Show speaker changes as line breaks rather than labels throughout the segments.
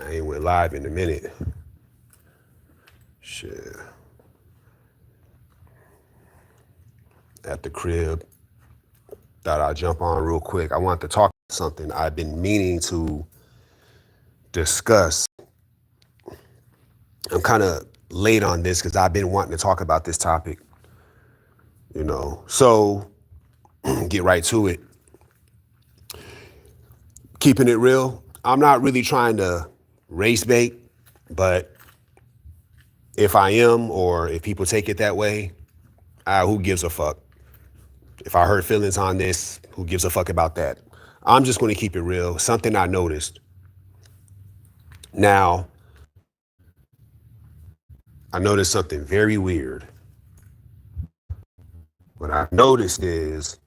I ain't went live in a minute. Shit. At the crib. Thought I'd jump on real quick. I want to talk about something I've been meaning to discuss. I'm kind of late on this because I've been wanting to talk about this topic, you know. So get right to it. Keeping it real, I'm not really trying to race bait, but if I am, or if people take it that way, who gives a fuck? If I hurt feelings on this, who gives a fuck about that? I'm just going to keep it real. Something I noticed. Now, I noticed something very weird. What I've noticed is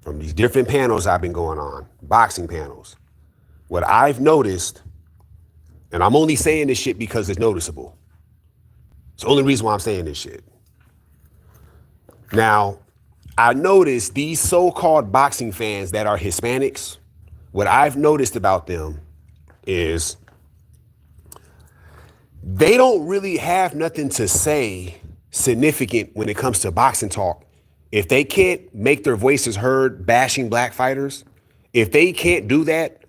from these different panels I've been going on, boxing panels, what I've noticed, and I'm only saying this shit because it's noticeable. It's the only reason why I'm saying this shit. Now, I noticed these so-called boxing fans that are Hispanics, what I've noticed about them is they don't really have nothing to say significant when it comes to boxing talk. If they can't make their voices heard bashing black fighters, if they can't do that,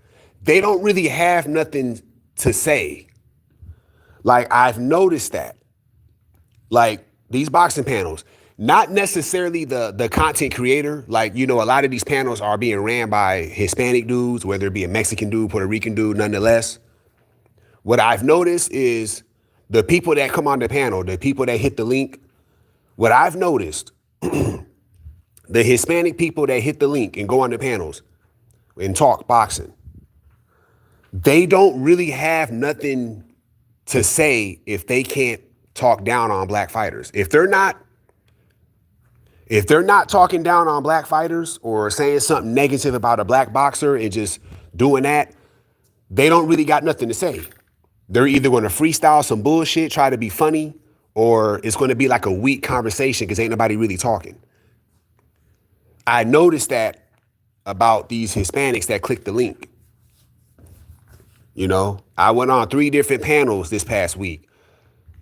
they don't really have nothing to say. Like, I've noticed that. Like, these boxing panels, not necessarily the content creator. Like, you know, a lot of these panels are being ran by Hispanic dudes, whether it be a Mexican dude, Puerto Rican dude, nonetheless. What I've noticed is the people that come on the panel, the people that hit the link, what I've noticed, the Hispanic people that hit the link and go on the panels and talk boxing, they don't really have nothing to say if they can't talk down on black fighters. If they're not talking down on black fighters or saying something negative about a black boxer and just doing that, they don't really got nothing to say. They're either going to freestyle some bullshit, try to be funny, or it's going to be like a weak conversation because ain't nobody really talking. I noticed that about these Hispanics that clicked the link. You know, I went on 3 different panels this past week.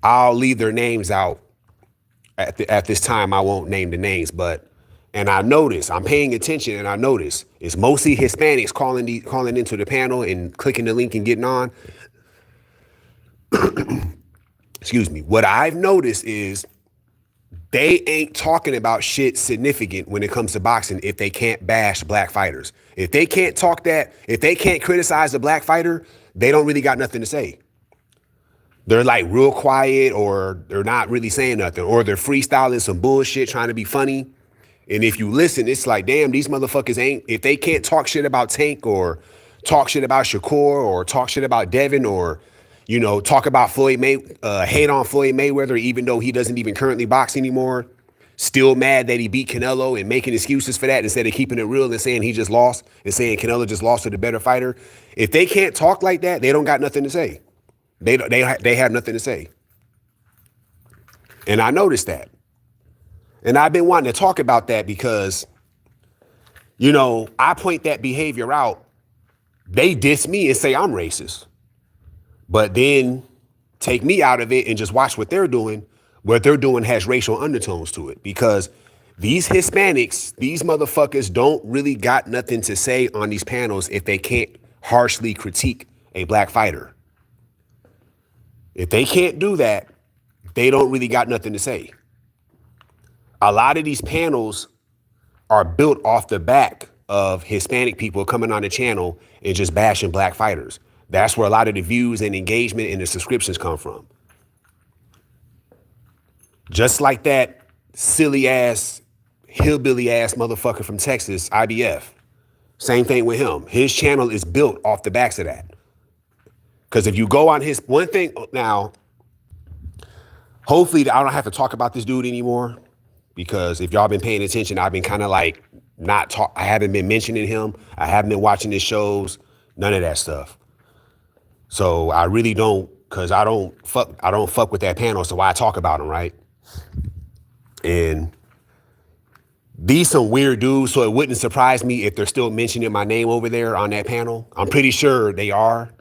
I'll leave their names out at this time. I won't name the names, and I notice, I'm paying attention, and I notice it's mostly Hispanics calling into the panel and clicking the link and getting on. Excuse me. What I've noticed is they ain't talking about shit significant when it comes to boxing if they can't bash black fighters. If they can't talk that, if they can't criticize a black fighter, they don't really got nothing to say. They're like real quiet, or they're not really saying nothing, or they're freestyling some bullshit trying to be funny. And if you listen, it's like, damn, these motherfuckers ain't, if they can't talk shit about Tank or talk shit about Shakur or talk shit about Devin or, you know, talk about hate on Floyd Mayweather, even though he doesn't even currently box anymore, still mad that he beat Canelo and making excuses for that instead of keeping it real and saying he just lost and saying Canelo just lost to the better fighter. If they can't talk like that, they don't got nothing to say. They have nothing to say. And I noticed that. And I've been wanting to talk about that because, you know, I point that behavior out. They diss me and say I'm racist. But then take me out of it and just watch what they're doing. What they're doing has racial undertones to it, because these Hispanics, these motherfuckers don't really got nothing to say on these panels if they can't harshly critique a black fighter. If they can't do that, they don't really got nothing to say. A lot of these panels are built off the back of Hispanic people coming on the channel and just bashing black fighters. That's where a lot of the views and engagement and the subscriptions come from. Just like that silly ass, hillbilly ass motherfucker from Texas, IBF. Same thing with him. His channel is built off the backs of that. Because if you go on his, one thing now, hopefully I don't have to talk about this dude anymore, because if y'all been paying attention, I've been kind of like I haven't been mentioning him. I haven't been watching his shows, none of that stuff. So I really don't, because I don't fuck with that panel, so why talk about him, right? And these some weird dudes, so it wouldn't surprise me if they're still mentioning my name over there on that panel. I'm pretty sure they are.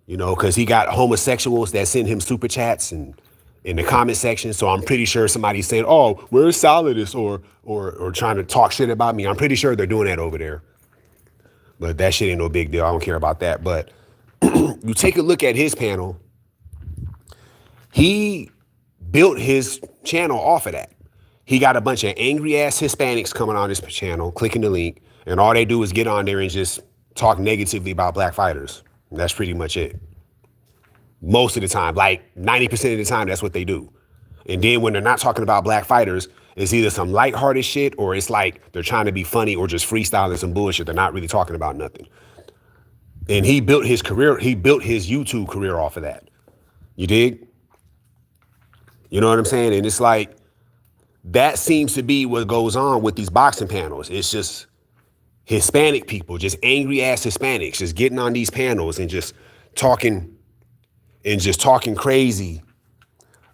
You know, because he got homosexuals that send him super chats and in the comment section. So I'm pretty sure somebody's saying, "Oh, where's Solidus?" or trying to talk shit about me. I'm pretty sure they're doing that over there. But that shit ain't no big deal. I don't care about that. But you take a look at his panel. He built his channel off of that. He got a bunch of angry ass Hispanics coming on his channel, clicking the link, and all they do is get on there and just talk negatively about black fighters. And that's pretty much it. Most of the time, like 90% of the time, that's what they do. And then when they're not talking about black fighters, it's either some lighthearted shit or it's like they're trying to be funny or just freestyling some bullshit. They're not really talking about nothing. And he built his career, he built his YouTube career off of that. You dig? You know what I'm saying? And it's like, that seems to be what goes on with these boxing panels. It's just Hispanic people, just angry ass Hispanics, just getting on these panels and just talking crazy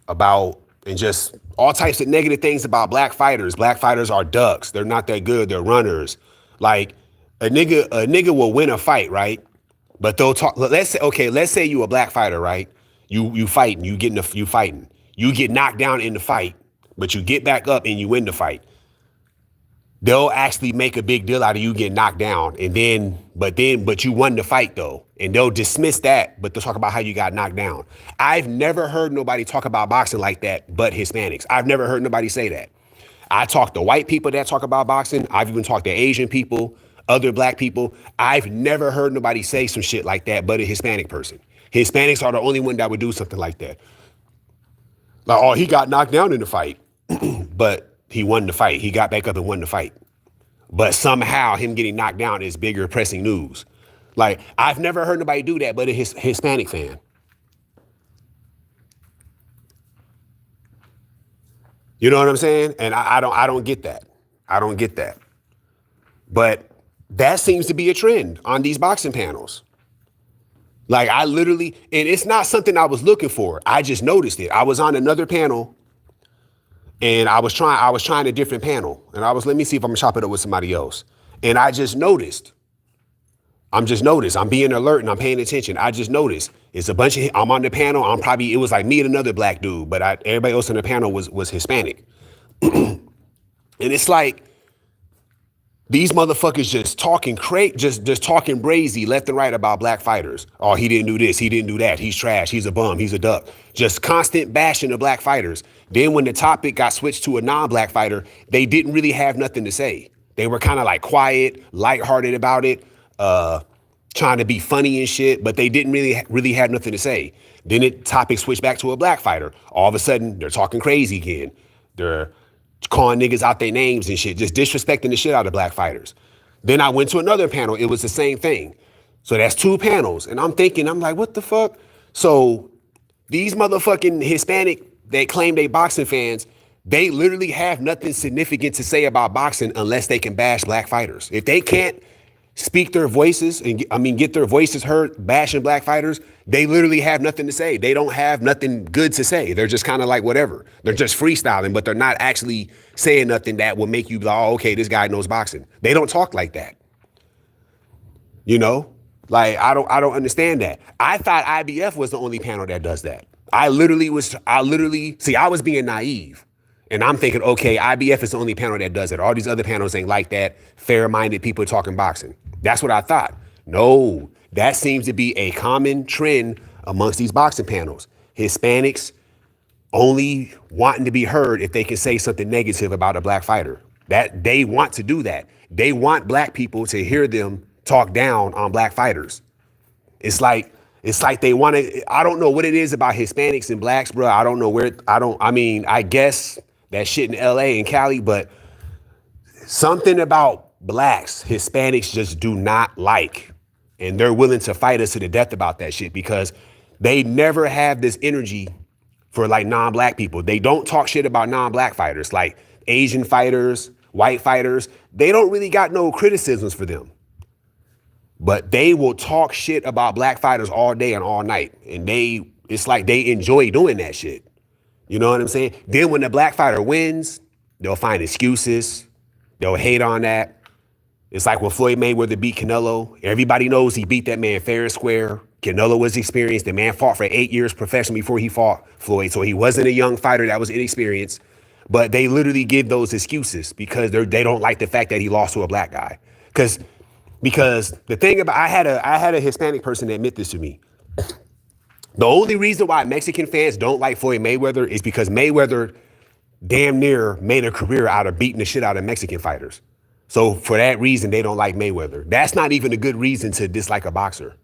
about, and just all types of negative things about black fighters. Black fighters are ducks. They're not that good. They're runners. Like a nigga will win a fight, right? But they'll talk. Let's say you a black fighter, right? You fighting. You fighting. You get knocked down in the fight, but you get back up and you win the fight. They'll actually make a big deal out of you getting knocked down, but you won the fight though, and they'll dismiss that, but they'll talk about how you got knocked down. I've never heard nobody talk about boxing like that, but Hispanics. I've never heard nobody say that. I talk to white people that talk about boxing. I've even talked to Asian people, other black people. I've never heard nobody say some shit like that, but a Hispanic person. Hispanics are the only one that would do something like that. Like, oh, he got knocked down in the fight, but he won the fight. He got back up and won the fight. But somehow him getting knocked down is bigger pressing news. Like, I've never heard nobody do that but a Hispanic fan. You know what I'm saying? And I don't get that. I don't get that. But that seems to be a trend on these boxing panels. Like, I literally, and it's not something I was looking for. I just noticed it. I was on another panel and I was trying a different panel. And let me see if I'm gonna chop it up with somebody else. And I just noticed. I'm being alert and I'm paying attention. I just noticed it's a bunch of, I'm on the panel. It was like me and another black dude, but everybody else on the panel was Hispanic. And it's like, these motherfuckers just talking just talking brazy left and right about black fighters. Oh, he didn't do this, he didn't do that. He's trash, he's a bum, he's a duck. Just constant bashing of black fighters. Then when the topic got switched to a non-black fighter, they didn't really have nothing to say. They were kind of like quiet, lighthearted about it, trying to be funny and shit, but they didn't really have nothing to say. Then the topic switched back to a black fighter. All of a sudden, they're talking crazy again. They're calling niggas out their names and shit, just disrespecting the shit out of black fighters. Then I went to another panel. It was the same thing. So that's two panels. And I'm like, what the fuck? So these motherfucking Hispanic that claim they boxing fans, they literally have nothing significant to say about boxing unless they can bash black fighters. If they can't speak their voices and get their voices heard bashing black fighters, they literally have nothing to say. They don't have nothing good to say. They're just kind of like whatever. They're just freestyling, but they're not actually saying nothing that will make you be like, oh, okay, this guy knows boxing. They don't talk like that. You know? Like, I don't understand that. I thought IBF was the only panel that does that. I was being naive. And I'm thinking, okay, IBF is the only panel that does it. All these other panels ain't like that. Fair-minded people talking boxing. That's what I thought. No, that seems to be a common trend amongst these boxing panels. Hispanics only wanting to be heard if they can say something negative about a black fighter. That they want to do that. They want black people to hear them talk down on black fighters. It's like they want to, I don't know what it is about Hispanics and blacks, bro. I don't know I guess that shit in LA and Cali, but something about blacks, Hispanics just do not like. And they're willing to fight us to the death about that shit because they never have this energy for like non-black people. They don't talk shit about non-black fighters, like Asian fighters, white fighters. They don't really got no criticisms for them. But they will talk shit about black fighters all day and all night. And it's like they enjoy doing that shit. You know what I'm saying? Then when the black fighter wins, they'll find excuses. They'll hate on that. It's like when Floyd Mayweather beat Canelo. Everybody knows he beat that man fair and square. Canelo was experienced. The man fought for 8 years professionally before he fought Floyd. So he wasn't a young fighter that was inexperienced. But they literally give those excuses because they don't like the fact that he lost to a black guy. Because the thing about I had a Hispanic person admit this to me. The only reason why Mexican fans don't like Floyd Mayweather is because Mayweather damn near made a career out of beating the shit out of Mexican fighters. So for that reason, they don't like Mayweather. That's not even a good reason to dislike a boxer.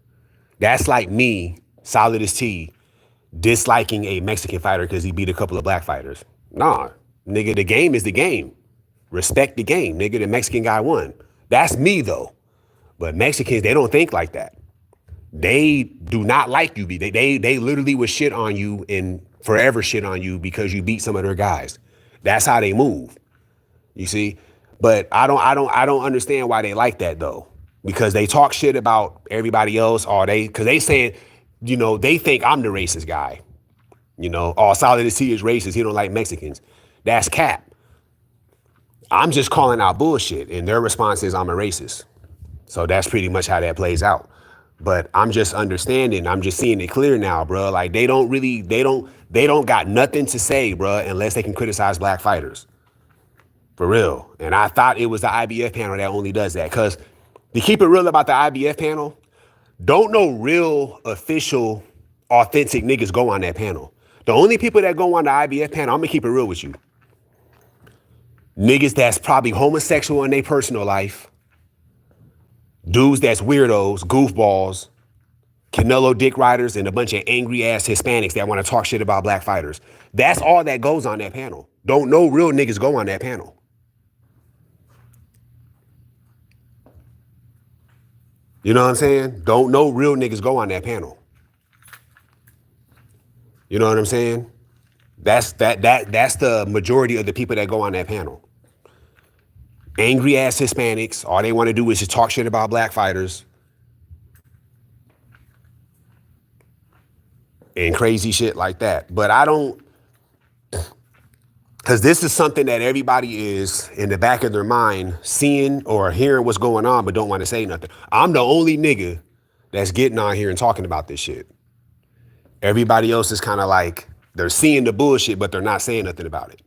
That's like me, Solidus-T, disliking a Mexican fighter because he beat a couple of black fighters. Nah, nigga, the game is the game. Respect the game, nigga. The Mexican guy won. That's me though. But Mexicans, they don't think like that. They do not like you. They literally would shit on you and forever shit on you because you beat some of their guys. That's how they move. You see? But I don't understand why they like that though. Because they talk shit about everybody else, or because they saying, they think I'm the racist guy. Solidus-T is racist. He don't like Mexicans. That's cap. I'm just calling out bullshit, and their response is I'm a racist. So that's pretty much how that plays out. But I'm just understanding. I'm just seeing it clear now, bro. Like they don't got nothing to say, bro, unless they can criticize black fighters. For real. And I thought it was the IBF panel that only does that. Because to keep it real about the IBF panel, don't no real official, authentic niggas go on that panel. The only people that go on the IBF panel, I'm going to keep it real with you. Niggas that's probably homosexual in their personal life. Dudes that's weirdos, goofballs, Canelo dick riders, and a bunch of angry ass Hispanics that want to talk shit about black fighters. That's all that goes on that panel. Don't no real niggas go on that panel. You know what I'm saying? Don't no real niggas go on that panel. You know what I'm saying? That's the majority of the people that go on that panel. Angry ass Hispanics, all they want to do is just talk shit about black fighters and crazy shit like that. But I don't, because this is something that everybody is in the back of their mind seeing or hearing what's going on, but don't want to say nothing. I'm the only nigga that's getting on here and talking about this shit. Everybody else is kind of like, they're seeing the bullshit, but they're not saying nothing about it.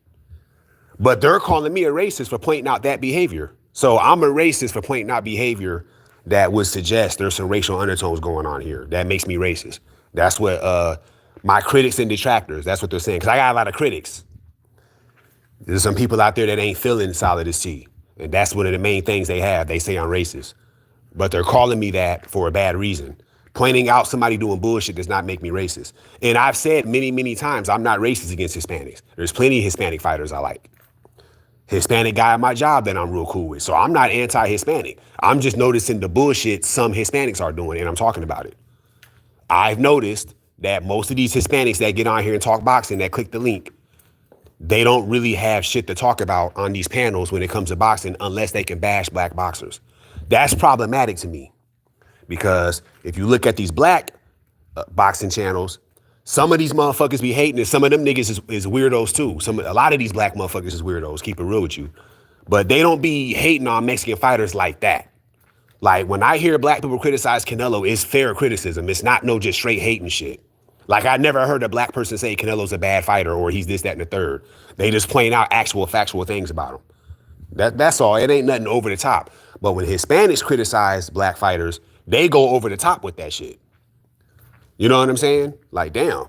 But they're calling me a racist for pointing out that behavior. So I'm a racist for pointing out behavior that would suggest there's some racial undertones going on here. That makes me racist. That's what my critics and detractors, that's what they're saying. Because I got a lot of critics. There's some people out there that ain't feeling Solidus-T. And that's one of the main things they have. They say I'm racist. But they're calling me that for a bad reason. Pointing out somebody doing bullshit does not make me racist. And I've said many, many times, I'm not racist against Hispanics. There's plenty of Hispanic fighters I like. Hispanic guy at my job that I'm real cool with. So I'm not anti-Hispanic. I'm just noticing the bullshit some Hispanics are doing, and I'm talking about it. I've noticed that most of these Hispanics that get on here and talk boxing, that click the link, they don't really have shit to talk about on these panels when it comes to boxing unless they can bash black boxers. That's problematic to me because if you look at these black boxing channels, some of these motherfuckers be hating, and some of them niggas is weirdos too. A lot of these black motherfuckers is weirdos, keep it real with you. But they don't be hating on Mexican fighters like that. Like when I hear black people criticize Canelo, it's fair criticism. It's not no just straight hating shit. Like I never heard a black person say Canelo's a bad fighter or he's this, that, and the third. They just point out actual factual things about him. That's all. It ain't nothing over the top. But when Hispanics criticize black fighters, they go over the top with that shit. You know what I'm saying? Like, damn.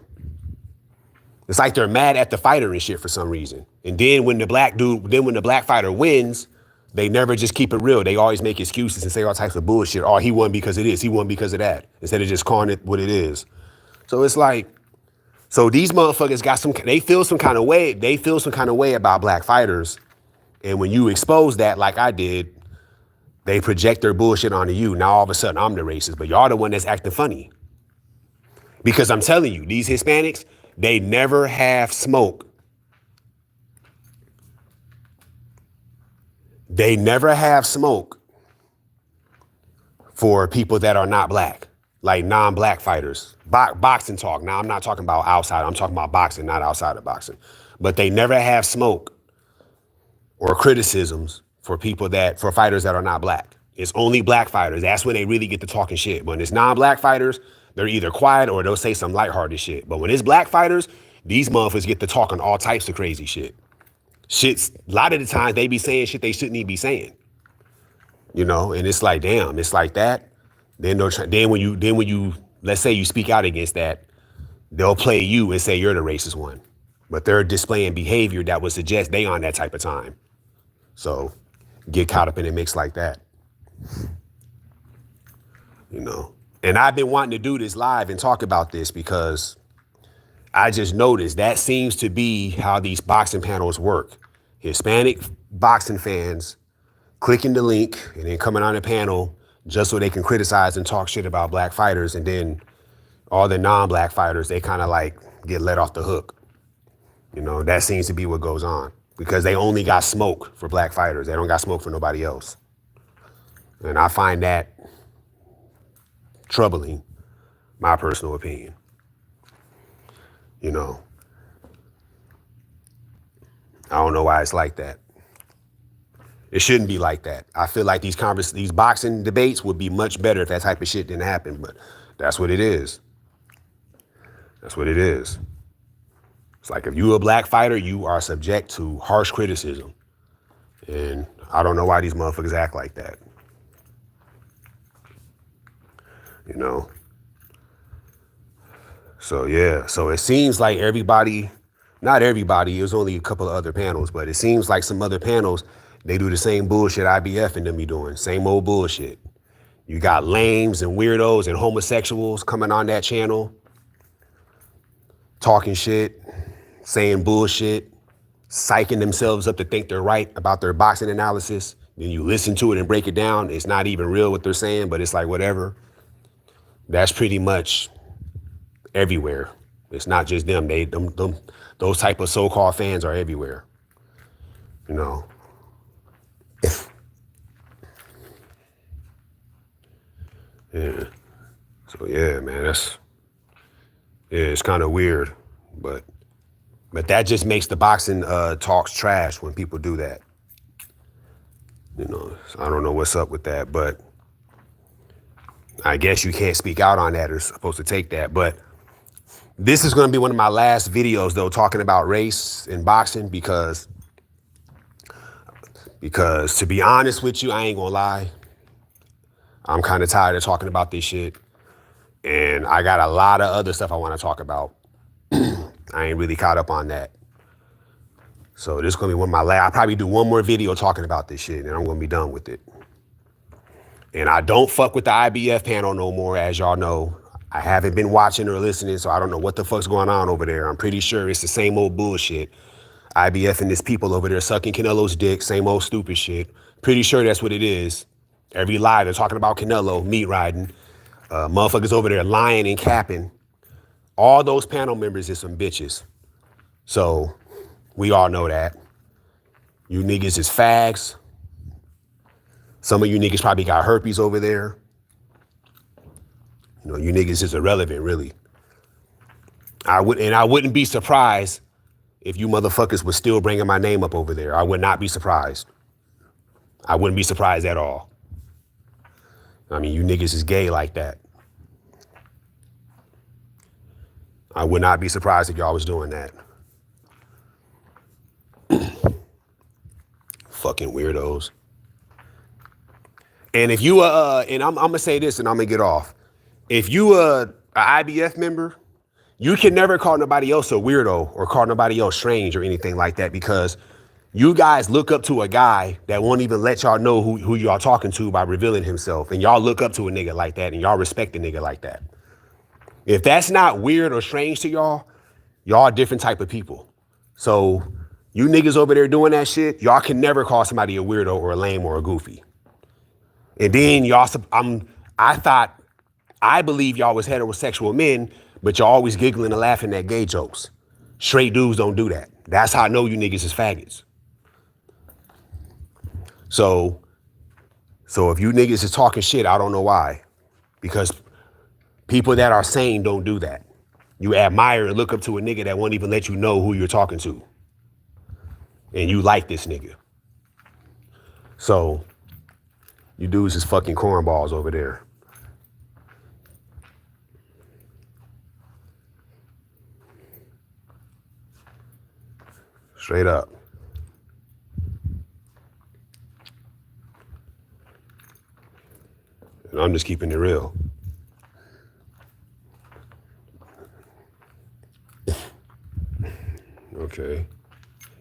It's like they're mad at the fighter and shit for some reason. And then when the black fighter wins, they never just keep it real. They always make excuses and say all types of bullshit. Oh, he won because of this. He won because of that. Instead of just calling it what it is. So it's like, so these motherfuckers they feel some kind of way. They feel some kind of way about black fighters. And when you expose that, like I did, they project their bullshit onto you. Now all of a sudden I'm the racist, but y'all the one that's acting funny. Because I'm telling you, these Hispanics, they never have smoke. They never have smoke for people that are not black, like non-black fighters. Boxing talk. Now, I'm not talking about outside. I'm talking about boxing, not outside of boxing. But they never have smoke or criticisms for for fighters that are not black. It's only black fighters. That's when they really get to talking shit. When it's non-black fighters, They're either quiet or they'll say some lighthearted shit. But when it's black fighters, these motherfuckers get to talking all types of crazy shit. Shit's a lot of the times they be saying shit they shouldn't even be saying. You know, and it's like, damn, it's like that. Then when you let's say you speak out against that, they'll play you and say you're the racist one. But they're displaying behavior that would suggest they on that type of time. So get caught up in a mix like that. You know. And I've been wanting to do this live and talk about this because I just noticed that seems to be how these boxing panels work. Hispanic boxing fans clicking the link and then coming on the panel just so they can criticize and talk shit about black fighters. And then all the non-black fighters, they kind of like get let off the hook. You know, that seems to be what goes on because they only got smoke for black fighters. They don't got smoke for nobody else. And I find that troubling, my personal opinion. You know, I don't know why it's like that. It shouldn't be like that. I feel like these boxing debates would be much better if that type of shit didn't happen, but that's what it is. That's what it is. It's like if you're a black fighter, you are subject to harsh criticism. And I don't know why these motherfuckers act like that. You know? So, yeah. So it seems like everybody, not everybody, it was only a couple of other panels, but it seems like some other panels, they do the same bullshit IBF and them be doing. Same old bullshit. You got lames and weirdos and homosexuals coming on that channel, talking shit, saying bullshit, psyching themselves up to think they're right about their boxing analysis. Then you listen to it and break it down. It's not even real what they're saying, but it's like whatever. That's pretty much everywhere. It's not just them. Those type of so-called fans are everywhere. You know. Yeah. So yeah, man, it's kind of weird, but that just makes the boxing talks trash when people do that. You know, so I don't know what's up with that, but I guess you can't speak out on that or supposed to take that. But this is going to be one of my last videos, though, talking about race in boxing because to be honest with you, I ain't gonna lie. I'm kind of tired of talking about this shit. And I got a lot of other stuff I want to talk about. I ain't really caught up on that. So this is going to be one of my last. I'll probably do one more video talking about this shit and I'm going to be done with it. And I don't fuck with the IBF panel no more, as y'all know. I haven't been watching or listening, so I don't know what the fuck's going on over there. I'm pretty sure it's the same old bullshit. IBF and this people over there sucking Canelo's dick, same old stupid shit. Pretty sure that's what it is. Every lie, they're talking about Canelo, meat riding. Motherfuckers over there lying and capping. All those panel members is some bitches. So we all know that. You niggas is fags. Some of you niggas probably got herpes over there. You know, you niggas is irrelevant, really. I wouldn't be surprised if you motherfuckers was still bringing my name up over there. I would not be surprised. I wouldn't be surprised at all. I mean, you niggas is gay like that. I would not be surprised if y'all was doing that. Fucking weirdos. And if you and I'm gonna say this and I'm gonna get off. If you a IBF member, you can never call nobody else a weirdo or call nobody else strange or anything like that because you guys look up to a guy that won't even let y'all know who y'all talking to by revealing himself. And y'all look up to a nigga like that and y'all respect a nigga like that. If that's not weird or strange to y'all, y'all a different type of people. So you niggas over there doing that shit, y'all can never call somebody a weirdo or a lame or a goofy. And then y'all, I believe y'all was heterosexual men, but y'all always giggling and laughing at gay jokes. Straight dudes don't do that. That's how I know you niggas is faggots. So if you niggas is talking shit, I don't know why. Because people that are sane don't do that. You admire and look up to a nigga that won't even let you know who you're talking to. And you like this nigga. So you dudes is fucking cornballs over there. Straight up. And I'm just keeping it real. Okay.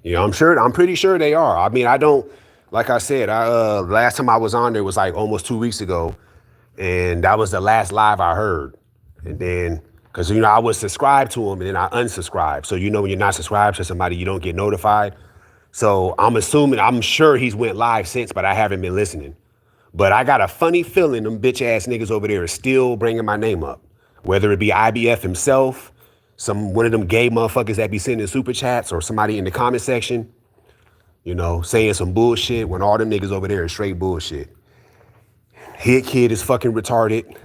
Yeah, I'm pretty sure they are. I mean, I don't, like I said, last time I was on there was like almost 2 weeks ago. And that was the last live I heard. And then, because, I was subscribed to him and then I unsubscribed. So, when you're not subscribed to somebody, you don't get notified. So I'm sure he's went live since, but I haven't been listening. But I got a funny feeling them bitch ass niggas over there are still bringing my name up. Whether it be IBF himself, one of them gay motherfuckers that be sending super chats, or somebody in the comment section, saying some bullshit when all them niggas over there is straight bullshit. Hit Kid is fucking retarded.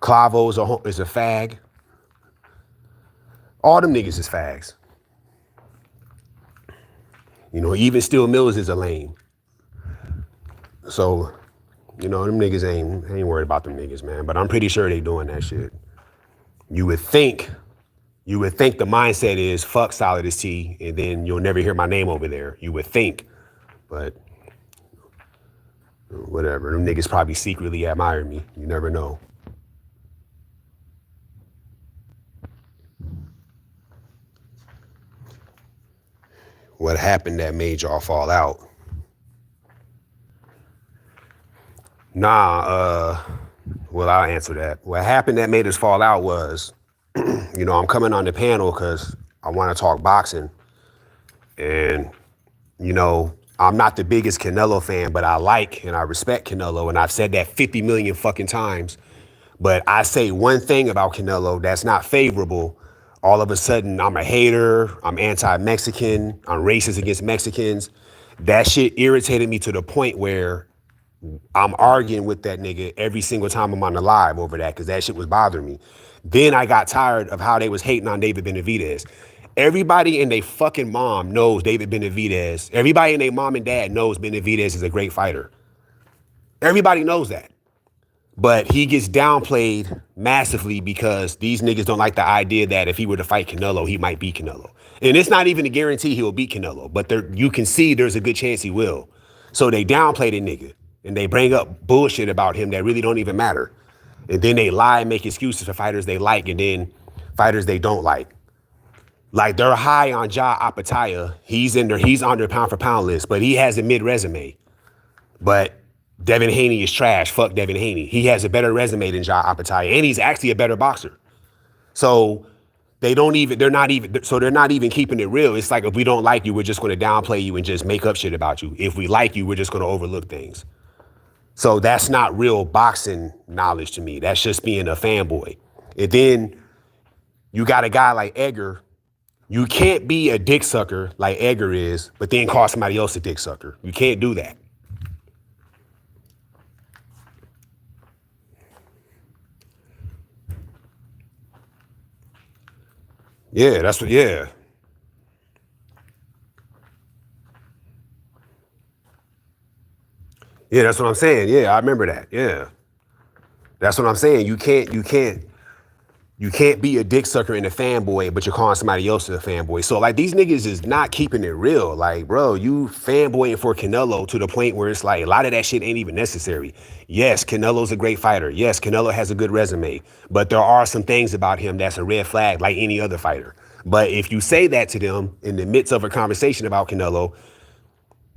Clavo is a fag. All them niggas is fags. Even Still Mills is a lame. So, them niggas ain't worried about them niggas, man. But I'm pretty sure they doing that shit. You would think the mindset is fuck Solidus-T, and then you'll never hear my name over there. You would think, but whatever. Them niggas probably secretly admire me. You never know. What happened that made y'all fall out? Well, I'll answer that. What happened that made us fall out was, I'm coming on the panel because I want to talk boxing. And, I'm not the biggest Canelo fan, but I like and I respect Canelo. And I've said that 50 million fucking times. But I say one thing about Canelo that's not favorable. All of a sudden, I'm a hater. I'm anti-Mexican. I'm racist against Mexicans. That shit irritated me to the point where I'm arguing with that nigga every single time I'm on the live over that, because that shit was bothering me. Then I got tired of how they was hating on David Benavidez. Everybody and they fucking mom knows David Benavidez. Everybody and their mom and dad knows Benavidez is a great fighter. Everybody knows that. But he gets downplayed massively because these niggas don't like the idea that if he were to fight Canelo, he might beat Canelo. And it's not even a guarantee he'll beat Canelo, but you can see there's a good chance he will. So they downplay the nigga. And they bring up bullshit about him that really don't even matter. And then they lie and make excuses for fighters they like and then fighters they don't like. Like they're high on Ja Apataya. He's on their pound for pound list, but he has a mid resume. But Devin Haney is trash. Fuck Devin Haney. He has a better resume than Ja Apataya, and he's actually a better boxer. So they're not even keeping it real. It's like, if we don't like you, we're just going to downplay you and just make up shit about you. If we like you, we're just going to overlook things. So that's not real boxing knowledge to me. That's just being a fanboy. And then you got a guy like Edgar. You can't be a dick sucker like Edgar is, but then call somebody else a dick sucker. You can't do that. Yeah, that's what, yeah. Yeah, that's what I'm saying. Yeah, I remember that. Yeah. That's what I'm saying. You can't be a dick sucker and a fanboy, but you're calling somebody else a fanboy. So like, these niggas is not keeping it real. Like, bro, you fanboying for Canelo to the point where it's like a lot of that shit ain't even necessary. Yes, Canelo's a great fighter. Yes, Canelo has a good resume, but there are some things about him that's a red flag like any other fighter. But if you say that to them in the midst of a conversation about Canelo,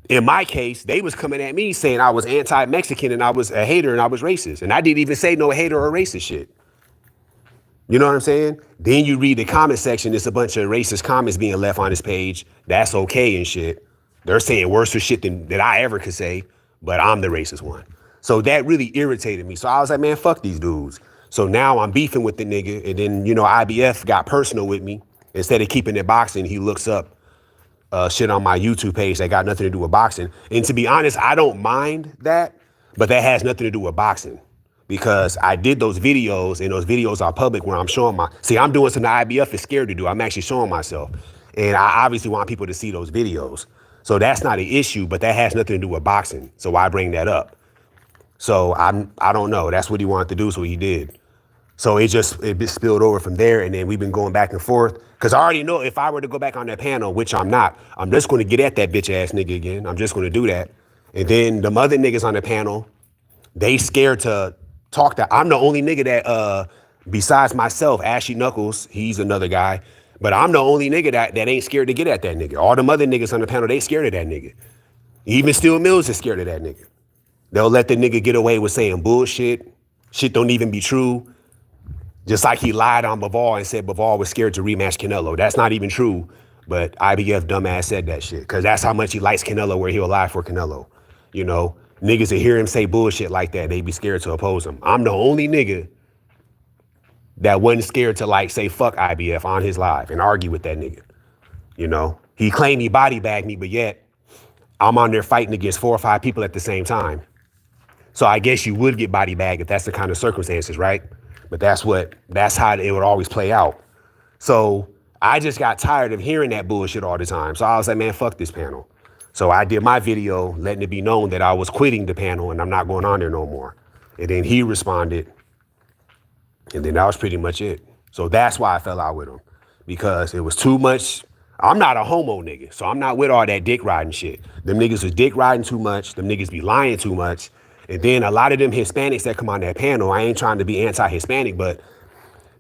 in my case, they was coming at me saying I was anti-Mexican and I was a hater and I was racist. And I didn't even say no hater or racist shit. You know what I'm saying? Then you read the comment section, it's a bunch of racist comments being left on his page. That's okay and shit. They're saying worse shit than I ever could say, but I'm the racist one. So that really irritated me. So I was like, man, fuck these dudes. So now I'm beefing with the nigga. And then, IBF got personal with me. Instead of keeping it boxing, he looks up shit on my YouTube page that got nothing to do with boxing. And to be honest, I don't mind that, but that has nothing to do with boxing. Because I did those videos, and those videos are public where I'm showing I'm doing something the IBF is scared to do. I'm actually showing myself. And I obviously want people to see those videos. So that's not an issue, but that has nothing to do with boxing. So why bring that up? So I don't know. That's what he wanted to do, so he did. So it spilled over from there, and then we've been going back and forth. Cause I already know if I were to go back on that panel, which I'm not, I'm just going to get at that bitch ass nigga again. I'm just going to do that. And then the other niggas on the panel, they scared to talk to. I'm the only nigga that, besides myself, Ashy Knuckles, he's another guy, but I'm the only nigga that ain't scared to get at that nigga. All them other niggas on the panel, they scared of that nigga. Even Steel Mills is scared of that nigga. They'll let the nigga get away with saying bullshit. Shit don't even be true. Just like he lied on Bivol and said Bivol was scared to rematch Canelo. That's not even true. But IBF dumbass said that shit. Because that's how much he likes Canelo, where he'll lie for Canelo. You know, niggas that hear him say bullshit like that, they be scared to oppose him. I'm the only nigga that wasn't scared to like say fuck IBF on his live and argue with that nigga. You know, he claimed he body bagged me, but yet I'm on there fighting against 4 or 5 people at the same time. So I guess you would get body bagged if that's the kind of circumstances, right? But that's how it would always play out. So I just got tired of hearing that bullshit all the time. So I was like, man, fuck this panel. So I did my video letting it be known that I was quitting the panel and I'm not going on there no more. And then he responded. And then that was pretty much it. So that's why I fell out with him. Because it was too much. I'm not a homo nigga. So I'm not with all that dick riding shit. Them niggas are dick riding too much. Them niggas be lying too much. And then a lot of them Hispanics that come on that panel, I ain't trying to be anti-Hispanic, but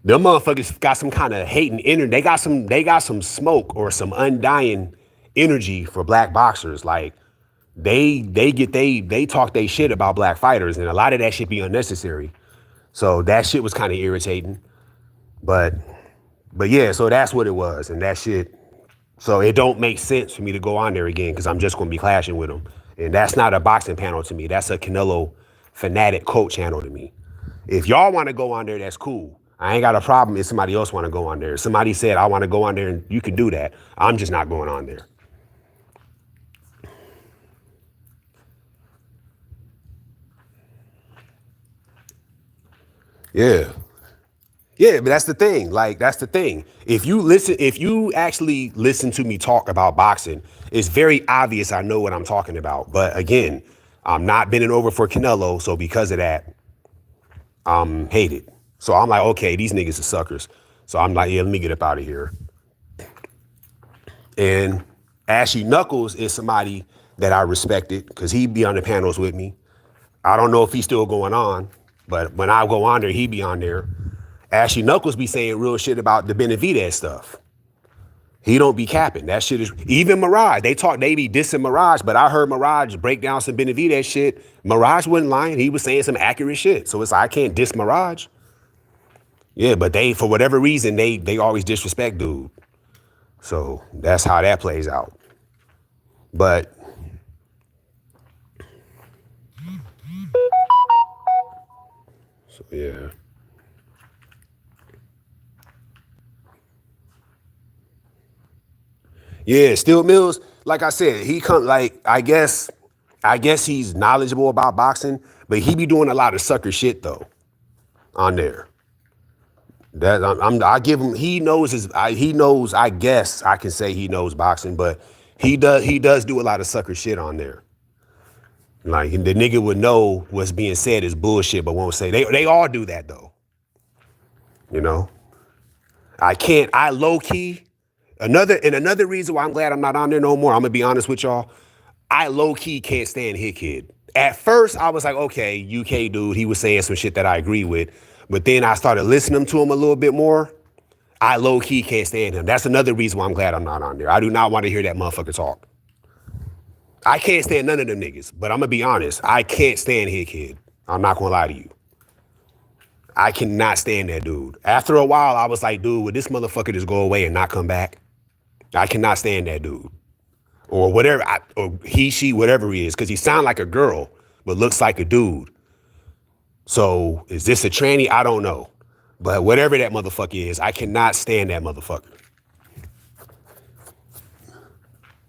them motherfuckers got some kind of hating energy. They got some smoke or some undying energy for black boxers. Like they talk they shit about black fighters, and a lot of that shit be unnecessary. So that shit was kind of irritating. But yeah, so that's what it was. And that shit, so it don't make sense for me to go on there again because I'm just going to be clashing with them. And that's not a boxing panel to me. That's a Canelo fanatic coach channel to me. If y'all want to go on there, that's cool. I ain't got a problem if somebody else want to go on there. If somebody said, I want to go on there, and you can do that. I'm just not going on there. Yeah. Yeah, but that's the thing. Like, that's the thing. If you actually listen to me talk about boxing, it's very obvious I know what I'm talking about. But again, I'm not bending over for Canelo, so because of that, I'm hated. So I'm like, okay, these niggas are suckers. So I'm like, yeah, let me get up out of here. And Ashy Knuckles is somebody that I respected because he be on the panels with me. I don't know if he's still going on, but when I go on there, he be on there. Ashy Knuckles be saying real shit about the Benavidez stuff. He don't be capping. That shit is, even Mirage, they be dissing Mirage, but I heard Mirage break down some Benavidez shit. Mirage wasn't lying. He was saying some accurate shit. So it's like, I can't diss Mirage. Yeah, but they, for whatever reason, they always disrespect dude. So that's how that plays out. But so yeah. Yeah, Steel Mills, like I said, he come like I guess he's knowledgeable about boxing, but he be doing a lot of sucker shit though on there. That I give him. He knows he knows. I guess I can say he knows boxing, but he does do a lot of sucker shit on there. Like the nigga would know what's being said is bullshit, but won't say. They all do that though. You know, I low key. Another reason why I'm glad I'm not on there no more, I'm gonna be honest with y'all. I low key can't stand Hit Kid. At first, I was like, okay, UK dude, he was saying some shit that I agree with. But then I started listening to him a little bit more. I low key can't stand him. That's another reason why I'm glad I'm not on there. I do not want to hear that motherfucker talk. I can't stand none of them niggas, but I'm gonna be honest. I can't stand Hit Kid. I'm not gonna lie to you. I cannot stand that dude. After a while, I was like, dude, would this motherfucker just go away and not come back? I cannot stand that dude. Or whatever, or he, she, whatever he is, because he sound like a girl, but looks like a dude. So is this a tranny? I don't know. But whatever that motherfucker is, I cannot stand that motherfucker.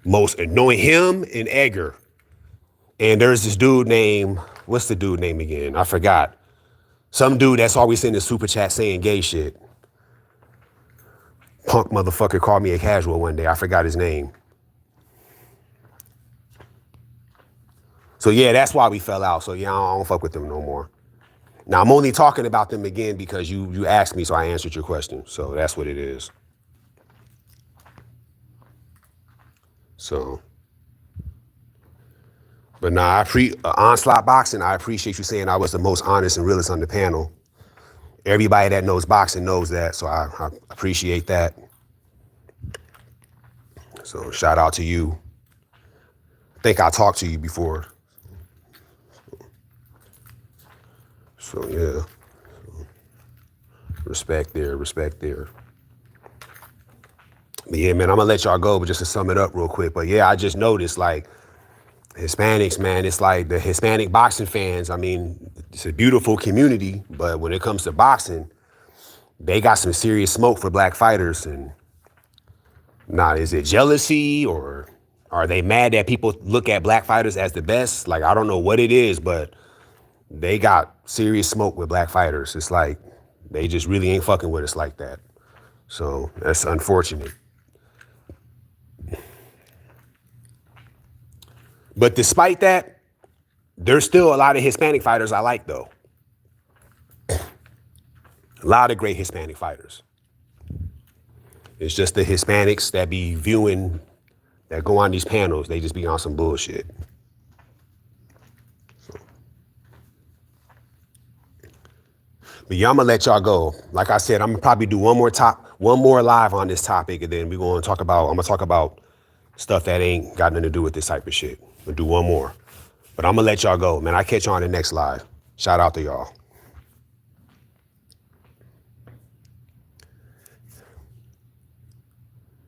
Most annoying, him and Edgar. And there's this dude named, what's the dude name again? I forgot. Some dude that's always in the super chat saying gay shit. Punk motherfucker called me a casual one day. I forgot his name. So yeah, that's why we fell out. So yeah, I don't fuck with them no more. Now I'm only talking about them again because you asked me, so I answered your question. So that's what it is. So, but nah, Onslaught Boxing, I appreciate you saying I was the most honest and realest on the panel. Everybody that knows boxing knows that, so I appreciate that. So shout out to you. I think I talked to you before. So yeah, respect there, respect there. But yeah, man, I'm gonna let y'all go, but just to sum it up real quick. But yeah, I just noticed like Hispanics, man, it's like the Hispanic boxing fans. I mean, it's a beautiful community, but when it comes to boxing, they got some serious smoke for black fighters. And now, is it jealousy or are they mad that people look at black fighters as the best? Like, I don't know what it is, but they got serious smoke with black fighters. It's like they just really ain't fucking with us like that. So that's unfortunate. But despite that, there's still a lot of Hispanic fighters I like, though. A lot of great Hispanic fighters. It's just the Hispanics that be viewing, that go on these panels, they just be on some bullshit. So. But yeah, I'm gonna let y'all go. Like I said, I'm gonna probably do one more live on this topic, and then I'm gonna talk about stuff that ain't got nothing to do with this type of shit. We'll do one more. But I'm gonna let y'all go, man. I'll catch you on the next live. Shout out to y'all.